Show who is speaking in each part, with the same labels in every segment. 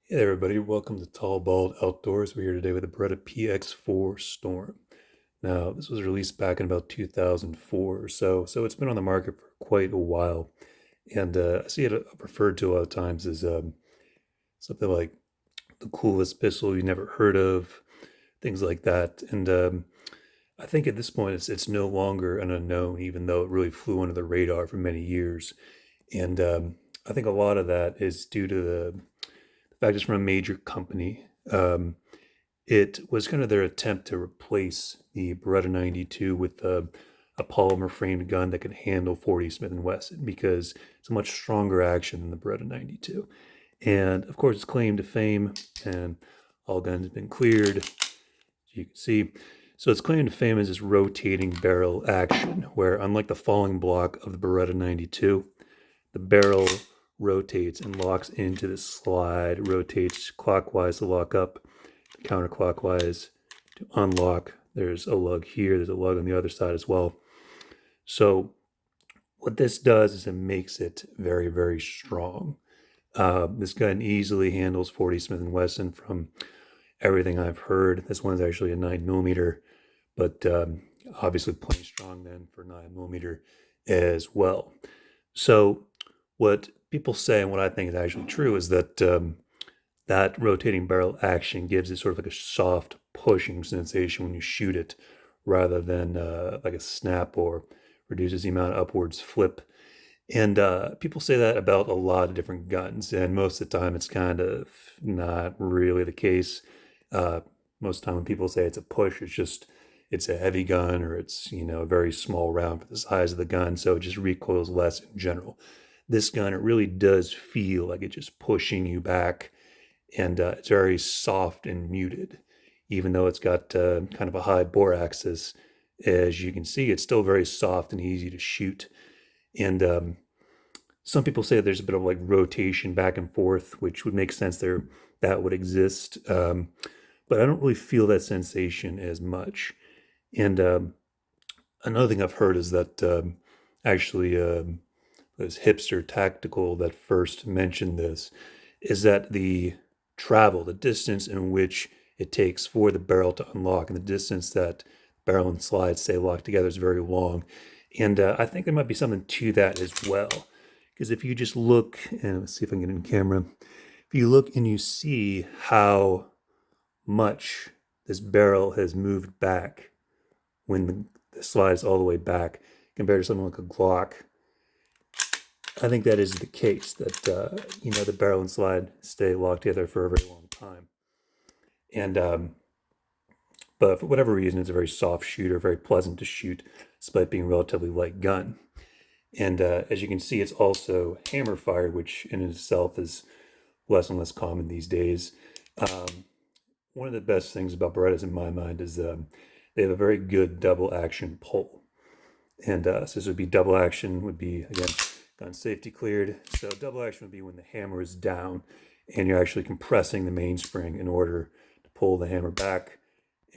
Speaker 1: Hey there, everybody. Welcome to Tall Bald Outdoors. We're here today with a Beretta Px4 Storm. Now, this was released back in about 2004 or so it's been on the market for quite a while. And I see it referred to a lot of times as something like the coolest pistol you never heard of, things like that. And I think at this point it's no longer an unknown, even though it really flew under the radar for many years. And I think a lot of that is due to the fact it's from a major company. It was kind of their attempt to replace the Beretta 92 with a polymer framed gun that could handle 40 Smith& and Wesson because it's a much stronger action than the Beretta 92. And of course, its claim to fame, and all guns have been cleared, as you can see. So its claim to fame is this rotating barrel action, where unlike the falling block of the Beretta 92, the barrel rotates and locks into the slide, rotates clockwise to lock up, counterclockwise to unlock. There's a lug here, there's a lug on the other side as well. So what this does is it makes it very, very strong. This gun easily handles 40 Smith& and Wesson from everything I've heard. This one's actually a 9mm, but obviously plenty strong then for 9mm as well. So what people say and what I think is actually true is that that rotating barrel action gives it sort of like a soft pushing sensation when you shoot it rather than like a snap, or reduces the amount of upwards flip. And people say that about a lot of different guns, and most of the time it's kind of not really the case. Uh, most of the time when people say it's a push, it's just it's a heavy gun, or it's a very small round for the size of the gun, so it just recoils less in general. This gun, it really does feel like it's just pushing you back, and it's very soft and muted, even though it's got kind of a high bore axis. As you can see, it's still very soft and easy to shoot. And some people say there's a bit of like rotation back and forth, which would make sense there, that would exist. But I don't really feel that sensation as much. And another thing I've heard is that actually, it was Hipster Tactical that first mentioned this, is that the travel, the distance in which it takes for the barrel to unlock, and the distance that barrel and slide stay locked together is very long. And I think there might be something to that as well. Because if you just look, and let's see if I can get in camera, if you look and you see how much this barrel has moved back when the slide is all the way back compared to something like a Glock, I think that is the case, that the barrel and slide stay locked together for a very long time. And but for whatever reason, it's a very soft shooter, very pleasant to shoot, despite being a relatively light gun. And as you can see, it's also hammer fired, which in itself is less and less common these days. Um, One of the best things about Berettas, in my mind, is they have a very good double action pull. And so this would be double action, would be, again, gun safety cleared. So double action would be when the hammer is down and you're actually compressing the mainspring in order to pull the hammer back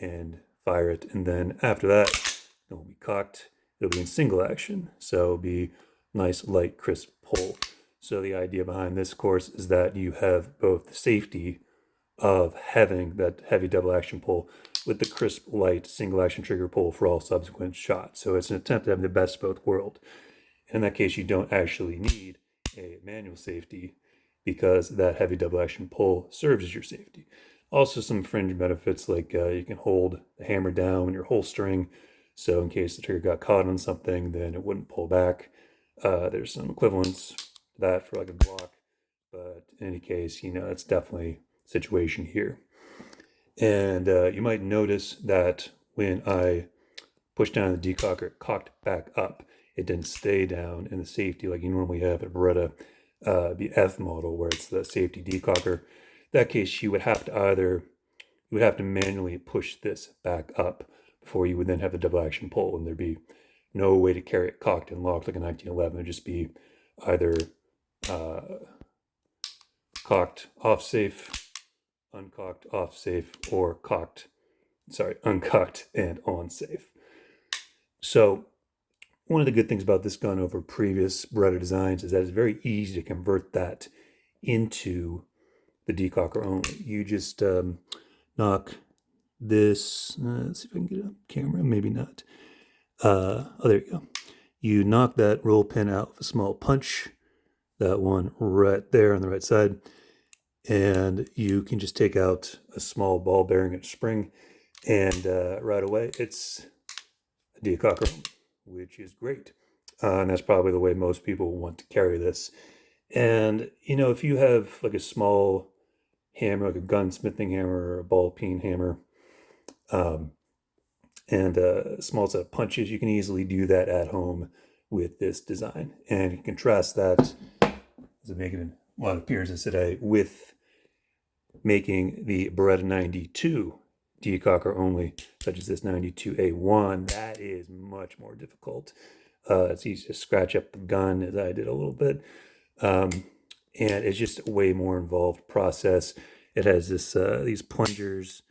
Speaker 1: and fire it. And then after that, it will be cocked. It'll be in single action. So it'll be nice, light, crisp pull. So the idea behind this course is that you have both the safety of having that heavy double action pull with the crisp, light, single action trigger pull for all subsequent shots. So it's an attempt to have the best of both worlds. In that case, you don't actually need a manual safety because that heavy double action pull serves as your safety. Also, some fringe benefits, like you can hold the hammer down when you're holstering, so in case the trigger got caught on something, then it wouldn't pull back. There's some equivalents to that for like a Glock, but in any case, it's definitely a situation here. And you might notice that when I pushed down the decocker, it cocked back up. It didn't stay down in the safety like you normally have at a Beretta, the F model, where it's the safety decocker. In that case, you would have to manually push this back up before you would then have the double action pull, and there'd be no way to carry it cocked and locked like a 1911. It'd just be either uh, cocked off safe, uncocked off safe, or uncocked and on safe. So one of the good things about this gun over previous Beretta designs is that it's very easy to convert that into the decocker only. You just knock this, let's see if I can get it on camera, maybe not. Oh, there you go. You knock that roll pin out with a small punch, that one right there on the right side, and you can just take out a small ball bearing and spring, and right away it's a decocker, which is great. And that's probably the way most people want to carry this. And if you have like a small hammer, like a gunsmithing hammer or a ball peen hammer, um, and a small set of punches, you can easily do that at home with this design. And you contrast that, as I'm making a lot of appearances today, with making the Beretta 92 decocker only, such as this 92A1. That is much more difficult. It's easy to scratch up the gun, as I did a little bit. And it's just a way more involved process. It has these plungers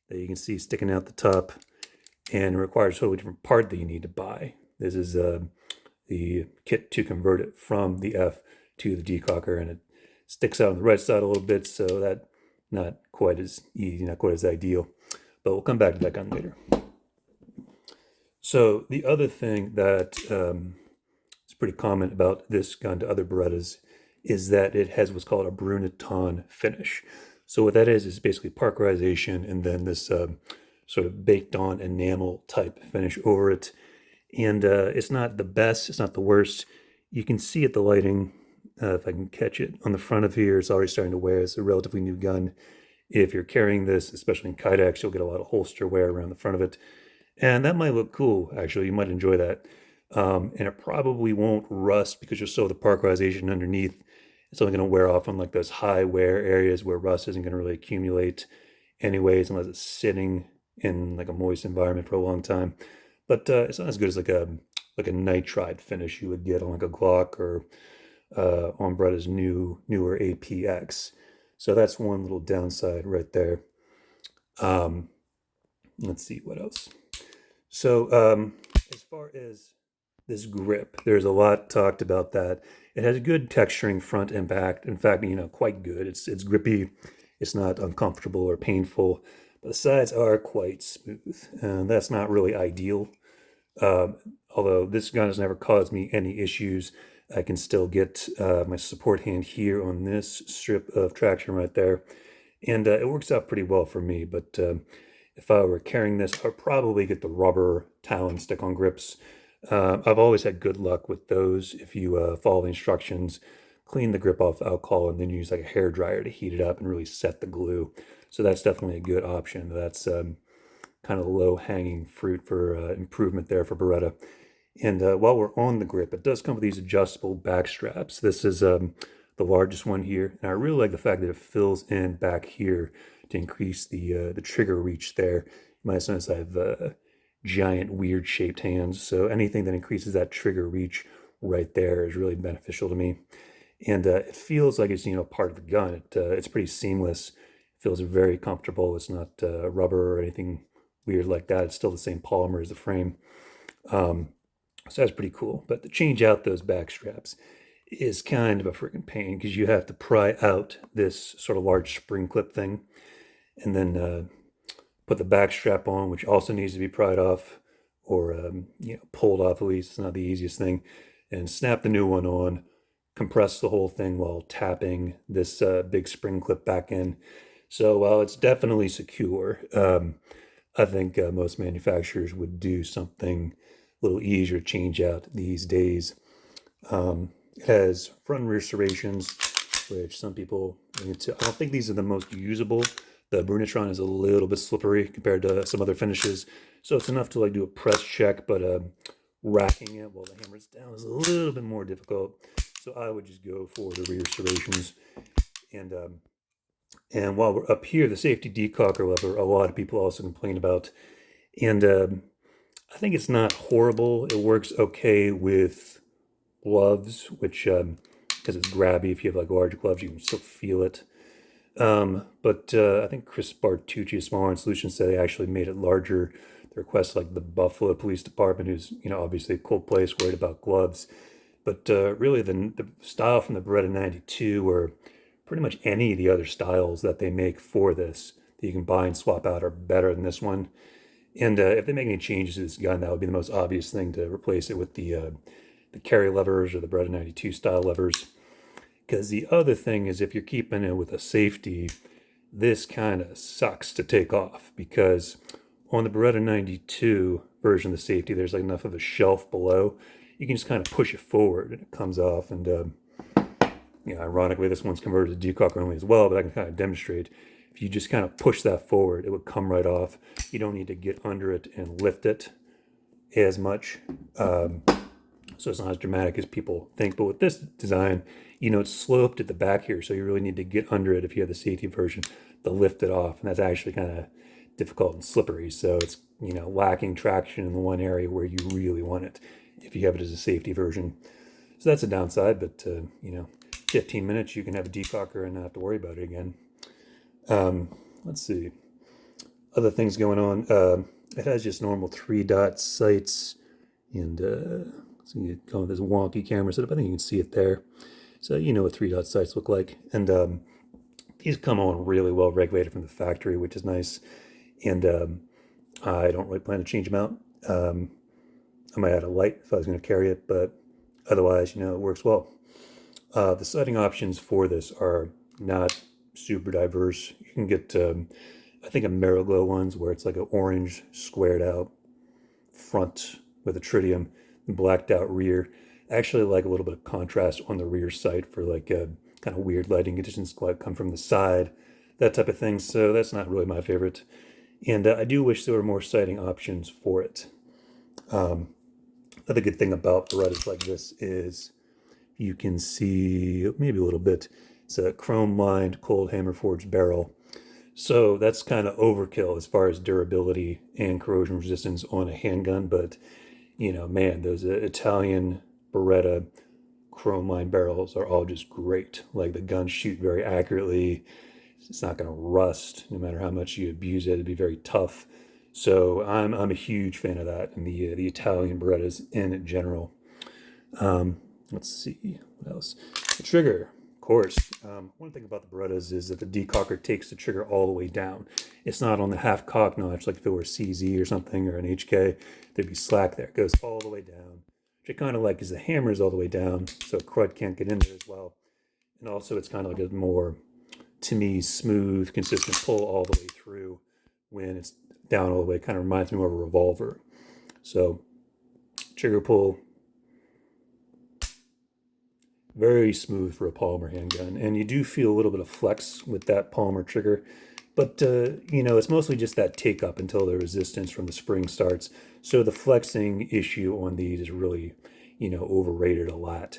Speaker 1: that you can see sticking out the top, and it requires a totally different part that you need to buy. This is the kit to convert it from the F to the decocker, and it sticks out on the right side a little bit, so that not quite as easy, not quite as ideal. But we'll come back to that gun later. So the other thing that is pretty common about this gun to other Berettas is that it has what's called a Bruneton finish. So what that is basically parkerization and then this sort of baked on enamel type finish over it. And it's not the best, it's not the worst. You can see at the lighting, if I can catch it, on the front of here, it's already starting to wear. It's a relatively new gun. If you're carrying this, especially in Kydex, you'll get a lot of holster wear around the front of it. And that might look cool, actually. You might enjoy that. And it probably won't rust because you'll sew the parkerization underneath. It's only going to wear off on like those high wear areas where rust isn't going to really accumulate anyways, unless it's sitting in like a moist environment for a long time. But it's not as good as like a nitride finish you would get on like a Glock or on Beretta's newer APX. So that's one little downside right there. Let's see what else. So as far as this grip, there's a lot talked about that. It has a good texturing front and back. In fact, quite good. It's grippy. It's not uncomfortable or painful. But the sides are quite smooth, and that's not really ideal. Although this gun has never caused me any issues, I can still get my support hand here on this strip of traction right there. And it works out pretty well for me, but if I were carrying this, I'd probably get the rubber Talon stick-on grips. I've always had good luck with those. If you follow the instructions, clean the grip off alcohol, and then use like a hair dryer to heat it up and really set the glue. So that's definitely a good option. That's kind of low-hanging fruit for improvement there for Beretta. And while we're on the grip, it does come with these adjustable back straps. This is the largest one here, and I really like the fact that it fills in back here to increase the trigger reach there. You might notice I have giant, weird-shaped hands, so anything that increases that trigger reach right there is really beneficial to me. And it feels like it's part of the gun. It's pretty seamless. It feels very comfortable. It's not rubber or anything weird like that. It's still the same polymer as the frame. So that's pretty cool. But to change out those back straps is kind of a freaking pain because you have to pry out this sort of large spring clip thing and then put the back strap on, which also needs to be pried off or pulled off at least. It's not the easiest thing. And snap the new one on, compress the whole thing while tapping this big spring clip back in. So while it's definitely secure, I think most manufacturers would do something a little easier to change out these days. It has front and rear serrations, which some people are into. I don't think these are the most usable. The Brunetron is a little bit slippery compared to some other finishes, so it's enough to like do a press check, but racking it while the hammer's down is a little bit more difficult. So I would just go for the rear serrations. And while we're up here, the safety decocker lever, a lot of people also complain about. And I think it's not horrible. It works okay with gloves, which, because it's grabby, if you have like large gloves, you can still feel it. But I think Chris Bartucci of Small Iron Solutions said they actually made it larger. They request like the Buffalo Police Department, who's, obviously a cold place, worried about gloves. But really the style from the Beretta 92 were pretty much any of the other styles that they make for this that you can buy and swap out are better than this one. And if they make any changes to this gun, that would be the most obvious thing, to replace it with the carry levers or the Beretta 92 style levers. Because the other thing is, if you're keeping it with a safety, this kind of sucks to take off, because on the Beretta 92 version of the safety, there's like enough of a shelf below. You can just kind of push it forward and it comes off. And ironically, this one's converted to decocker only as well, but I can kind of demonstrate. If you just kind of push that forward, it would come right off. You don't need to get under it and lift it as much. So it's not as dramatic as people think. But with this design, it's sloped at the back here, so you really need to get under it if you have the safety version to lift it off. And that's actually kind of difficult and slippery. So it's, lacking traction in the one area where you really want it if you have it as a safety version. So that's a downside, but, 15 minutes, you can have a decocker and not have to worry about it again. Let's see. Other things going on. It has just normal 3-dot sights, and so you go with this wonky camera setup. I think you can see it there. So what 3-dot sights look like. And these come on really well regulated from the factory, which is nice. And I don't really plan to change them out. I might add a light if I was going to carry it, but otherwise, it works well. The sighting options for this are not super diverse. You can get, I think, a Mariglow ones where it's like an orange squared out front with a tritium and blacked out rear. I actually like a little bit of contrast on the rear sight for like kind of weird lighting conditions that come from the side, that type of thing. So that's not really my favorite. And I do wish there were more sighting options for it. Another good thing about Berettas like this is you can see maybe a little bit. It's a chrome lined cold hammer forged barrel. So that's kind of overkill as far as durability and corrosion resistance on a handgun. But, man, those Italian Beretta chrome lined barrels are all just great. Like, the guns shoot very accurately. It's not going to rust no matter how much you abuse it. It'd be very tough. So I'm a huge fan of that, and the Italian Berettas in general. Let's see what else. The trigger, of course. One thing about the Berettas is that the decocker takes the trigger all the way down. It's not on the half cock notch like if it were a CZ or something or an HK. There'd be slack there. It goes all the way down. Which I kind of like, because the hammer is all the way down, so crud can't get in there as well. And also it's kind of like a more, to me, smooth, consistent pull all the way through when it's down all the way. It kind of reminds me more of a revolver. So trigger pull, very smooth for a polymer handgun. And you do feel a little bit of flex with that polymer trigger. But, it's mostly just that take up until the resistance from the spring starts. So the flexing issue on these is really, overrated a lot.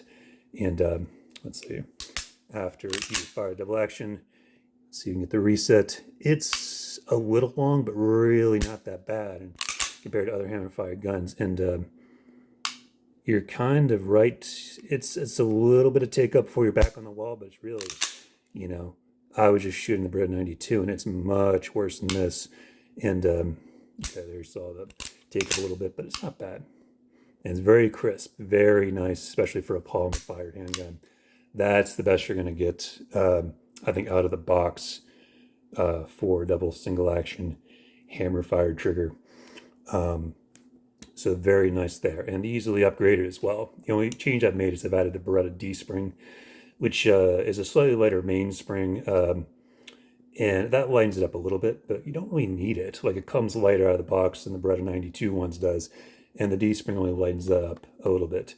Speaker 1: And let's see, after you fire double action, see if you can get the reset. It's a little long, but really not that bad, and compared to other hammer-fired guns. And you're kind of right. It's a little bit of take up before you're back on the wall, but it's really, I was just shooting the Beretta 92, and it's much worse than this. And okay, there you saw the take up a little bit, but it's not bad. And it's very crisp, very nice, especially for a polymer-fired handgun. That's the best you're going to get, I think, out of the box for double single action hammer-fired trigger. So very nice there, and easily upgraded as well. The only change I've made is I've added the Beretta D-spring, which is a slightly lighter mainspring, and that lightens it up a little bit, but you don't really need it. Like, it comes lighter out of the box than the Beretta 92 ones does, and the D-spring only lightens that up a little bit.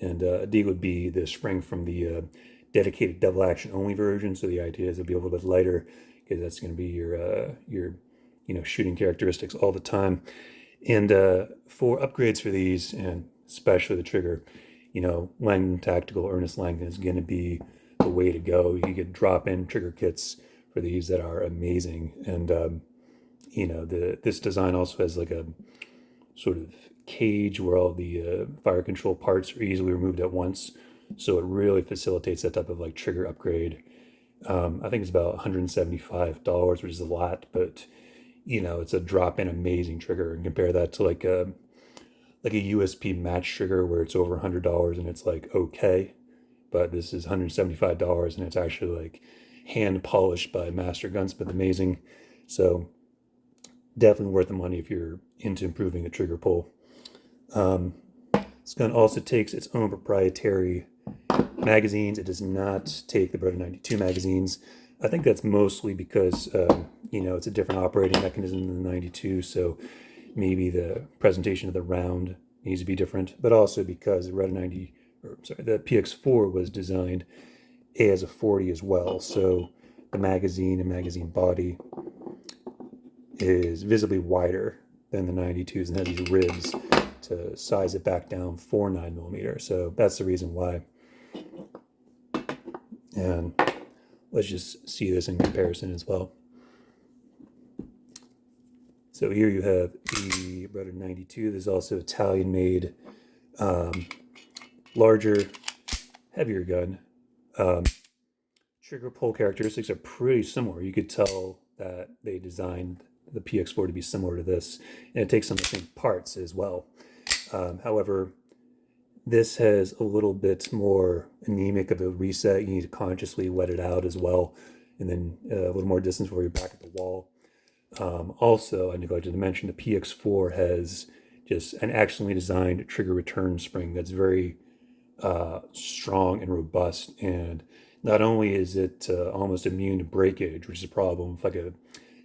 Speaker 1: And D would be the spring from the dedicated double action only version, so the idea is it'll be a little bit lighter, because that's going to be your shooting characteristics all the time. And for upgrades for these, and especially the trigger, Langdon Tactical Ernest Langdon is going to be the way to go. You get drop-in trigger kits for these that are amazing. And, this design also has like a sort of cage where all the fire control parts are easily removed at once. So it really facilitates that type of like trigger upgrade. I think it's about $175, which is a lot, but it's a drop-in amazing trigger. And compare that to like a USP match trigger where it's over $100 and it's like okay, but this is $175 and it's actually like hand polished by master gunsmith amazing. So definitely worth the money if you're into improving the trigger pull. This gun also takes its own proprietary magazines. It does not take the Beretta 92 magazines. I think that's mostly because it's a different operating mechanism than the 92, so maybe the presentation of the round needs to be different, but also because the the Px4 was designed as a 40 as well, so the magazine and magazine body is visibly wider than the 92s and has these ribs to size it back down for 9mm. So that's the reason why. And let's just see this in comparison as well. So here you have the Beretta 92. There's also Italian-made, larger, heavier gun. Trigger pull characteristics are pretty similar. You could tell that they designed the Px4 to be similar to this, and it takes some of the same parts as well. However, this has a little bit more anemic of a reset. You need to consciously let it out as well, and then a little more distance before you're back at the wall. Also, I neglected to mention the Px4 has just an excellently designed trigger return spring that's very strong and robust, and not only is it almost immune to breakage, which is a problem with like a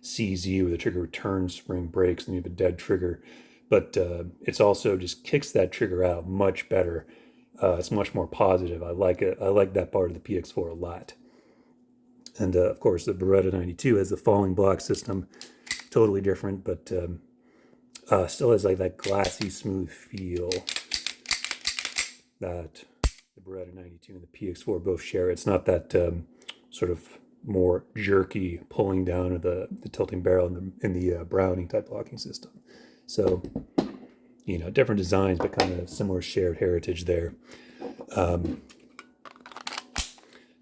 Speaker 1: CZ where the trigger return spring breaks and you have a dead trigger, but it's also just kicks that trigger out much better. It's much more positive. I like it. I like that part of the Px4 a lot. And of course, the Beretta 92 has the falling block system, totally different, but still has like that glassy, smooth feel that the Beretta 92 and the Px4 both share. It's not that sort of more jerky pulling down of the tilting barrel in the Browning type locking system. So, different designs, but kind of similar shared heritage there.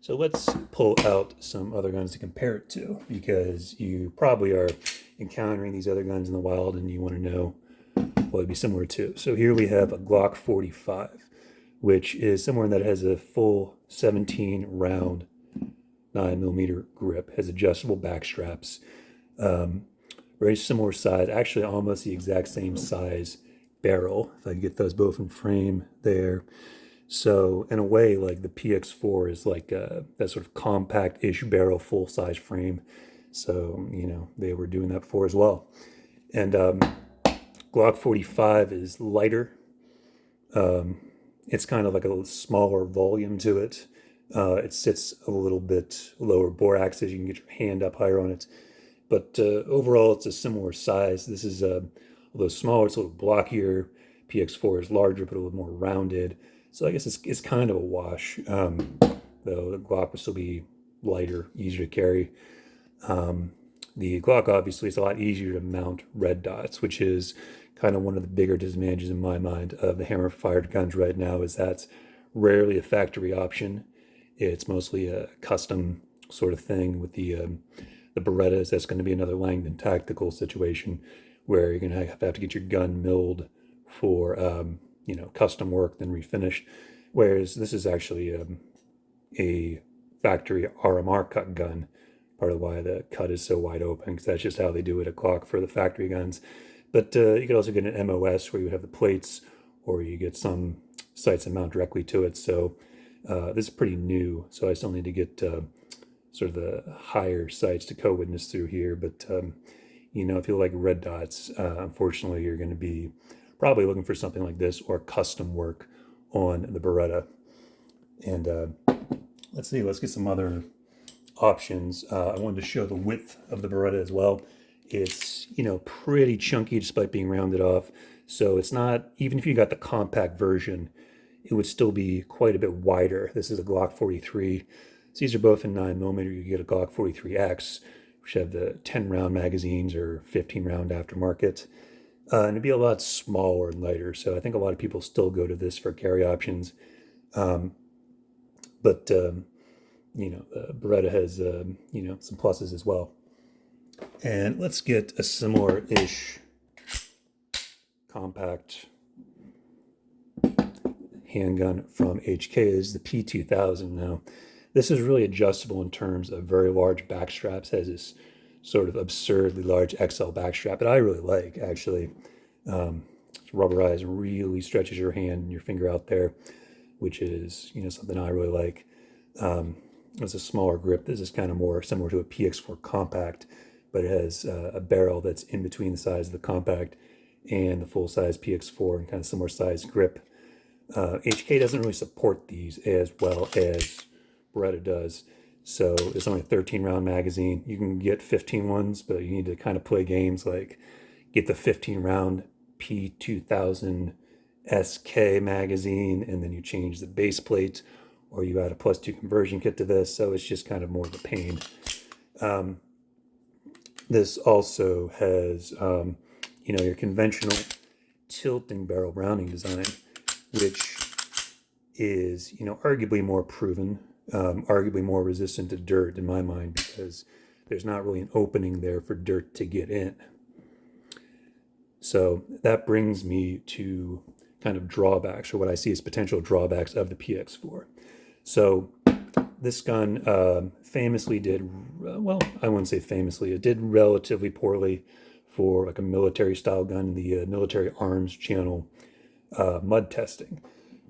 Speaker 1: So let's pull out some other guns to compare it to, because you probably are encountering these other guns in the wild and you want to know what it'd be similar to. So here we have a Glock 45, which is similar in that it has a full 17 round 9mm grip, has adjustable back straps, very similar size, actually almost the exact same size barrel, if I can get those both in frame there. So in a way, like the Px4 is like that sort of compact-ish barrel, full-size frame. So, they were doing that before as well. And Glock 45 is lighter. It's kind of like a little smaller volume to it. It sits a little bit lower bore axis. You can get your hand up higher on it. But overall, it's a similar size. This is, although smaller, it's a little blockier. Px4 is larger, but a little more rounded. So I guess it's kind of a wash, though the Glock will still be lighter, easier to carry. The Glock obviously is a lot easier to mount red dots, which is kind of one of the bigger disadvantages in my mind of the hammer-fired guns right now, is that's rarely a factory option. It's mostly a custom sort of thing with the Berettas. That's going to be another Langdon tactical situation where you're going to have to get your gun milled for custom work, then refinished. Whereas this is actually a factory RMR cut gun. Part of why the cut is so wide open, because that's just how they do it at Glock for the factory guns. But you could also get an MOS where you have the plates, or you get some sights that mount directly to it. So this is pretty new. So I still need to get sort of the higher sights to co-witness through here. But if you like red dots, unfortunately, you're going to be probably looking for something like this or custom work on the Beretta. And let's get some other options. I wanted to show the width of the Beretta as well. It's, pretty chunky despite being rounded off. So it's not, even if you got the compact version, it would still be quite a bit wider. This is a Glock 43. So these are both in 9mm. You get a Glock 43X, which have the 10 round magazines or 15 round aftermarket. And it'd be a lot smaller and lighter. So I think a lot of people still go to this for carry options. But the Beretta has, some pluses as well. And let's get a similar-ish compact handgun from HK. This is the P2000 now. This is really adjustable in terms of very large back straps. It has this sort of absurdly large XL back strap that I really like, actually. It's rubberized, really stretches your hand and your finger out there, which is, something I really like. It's a smaller grip. This is kind of more similar to a Px4 compact, but it has a barrel that's in between the size of the compact and the full-size Px4 and kind of similar size grip. HK doesn't really support these as well as Beretta does. So it's only a 13 round magazine. You can get 15 ones, but you need to kind of play games like get the 15 round P2000 SK magazine, and then you change the base plate, or you add a +2 conversion kit to this. So it's just kind of more of a pain. This also has, your conventional tilting barrel rounding design, which is, arguably more proven, arguably more resistant to dirt in my mind, because there's not really an opening there for dirt to get in. So that brings me to kind of drawbacks, or what I see as potential drawbacks of the PX4. So this gun famously did, well, I wouldn't say famously, it did relatively poorly for like a military style gun, the military arms channel mud testing,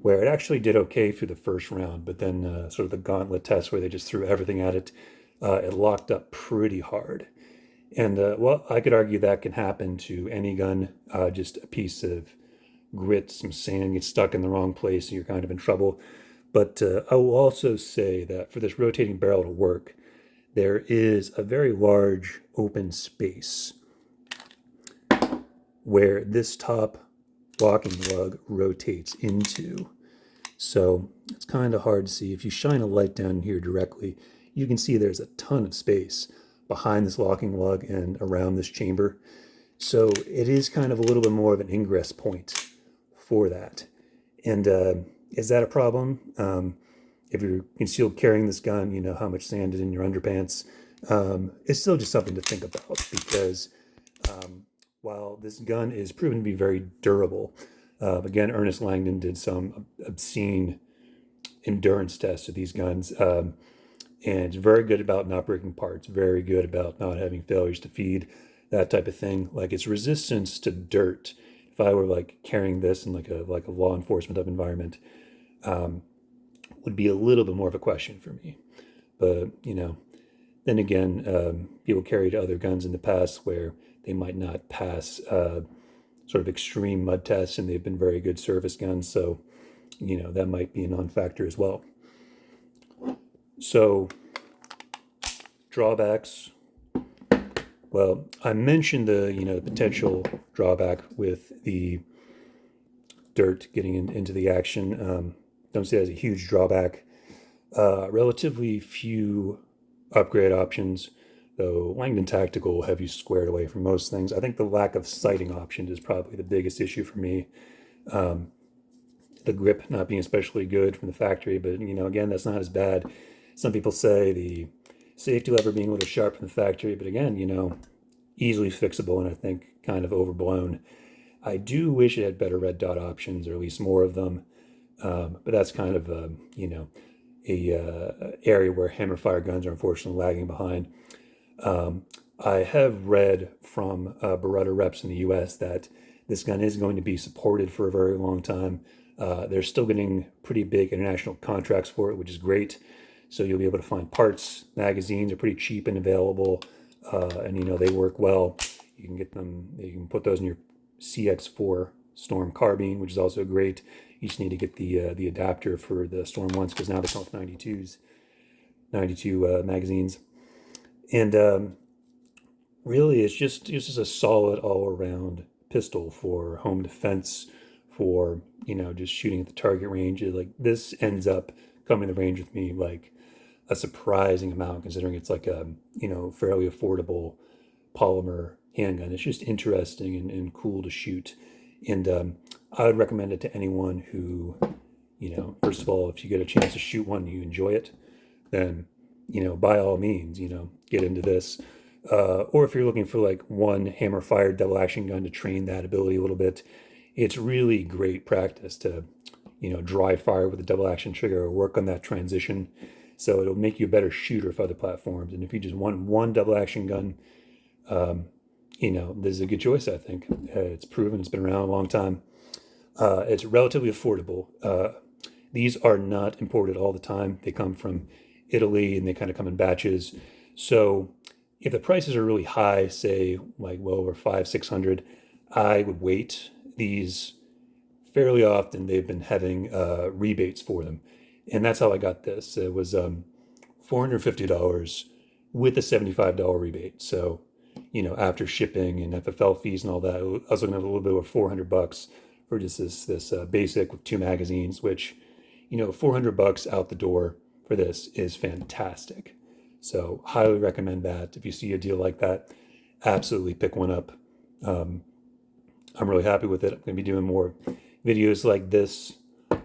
Speaker 1: where it actually did okay through the first round, but then sort of the gauntlet test where they just threw everything at it, it locked up pretty hard. And well, I could argue that can happen to any gun. Just a piece of grit, some sand gets stuck in the wrong place and you're kind of in trouble. But I will also say that for this rotating barrel to work, there is a very large open space where this top locking lug rotates into. So it's kind of hard to see. If you shine a light down here directly, you can see there's a ton of space behind this locking lug and around this chamber. So it is kind of a little bit more of an ingress point for that. And is that a problem? If you're concealed carrying this gun, you know how much sand is in your underpants. It's still just something to think about, because while this gun is proven to be very durable, again, Ernest Langdon did some obscene endurance tests of these guns, and it's very good about not breaking parts, very good about not having failures to feed, that type of thing. Like its resistance to dirt, if I were like carrying this in like a law enforcement type environment, would be a little bit more of a question for me. But then again, people carried other guns in the past where they might not pass sort of extreme mud tests, and they've been very good service guns. So, that might be a non-factor as well. So, drawbacks. Well, I mentioned the potential drawback with the dirt getting into the action. Don't see that as a huge drawback. Relatively few upgrade options, though Langdon Tactical will have you squared away from most things. I think the lack of sighting options is probably the biggest issue for me. The grip not being especially good from the factory, but again, that's not as bad. Some people say the safety lever being a little sharp from the factory, but again, easily fixable, and I think kind of overblown. I do wish it had better red dot options, or at least more of them. But that's kind of a area where hammerfire guns are unfortunately lagging behind. I have read from Beretta reps in the U.S. that this gun is going to be supported for a very long time. They're still getting pretty big international contracts for it, which is great. So you'll be able to find parts. Magazines are pretty cheap and available, and they work well. You can get them. You can put those in your CX4 Storm carbine, which is also great. You just need to get the adapter for the Storm ones, because now they come with 92 magazines. And really, it's just a solid all-around pistol for home defense, for just shooting at the target range. Like, this ends up coming to range with me like a surprising amount, considering it's like a fairly affordable polymer handgun. It's just interesting and cool to shoot. And I would recommend it to anyone who, first of all, if you get a chance to shoot one and you enjoy it, then, by all means, get into this. Or if you're looking for like one hammer-fired double action gun to train that ability a little bit, it's really great practice to, dry fire with a double action trigger, or work on that transition. So it'll make you a better shooter for other platforms. And if you just want one double action gun, this is a good choice, I think. It's proven, it's been around a long time. It's relatively affordable. These are not imported all the time. They come from Italy and they kind of come in batches. So if the prices are really high, say like well over 500, 600, I would wait. These fairly often they've been having rebates for them, and that's how I got this. It was $450 with a $75 rebate. So after shipping and FFL fees and all that, I was looking at a little bit over $400 for just this basic with 2 magazines, which $400 out the door for this is fantastic. So highly recommend that. If you see a deal like that, absolutely pick one up. I'm really happy with it. I'm going to be doing more videos like this.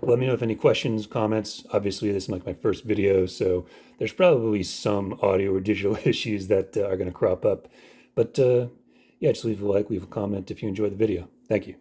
Speaker 1: Let me know if any questions, comments. Obviously, this is like my first video, so there's probably some audio or digital issues that are going to crop up. But yeah, just leave a like, leave a comment if you enjoy the video. Thank you.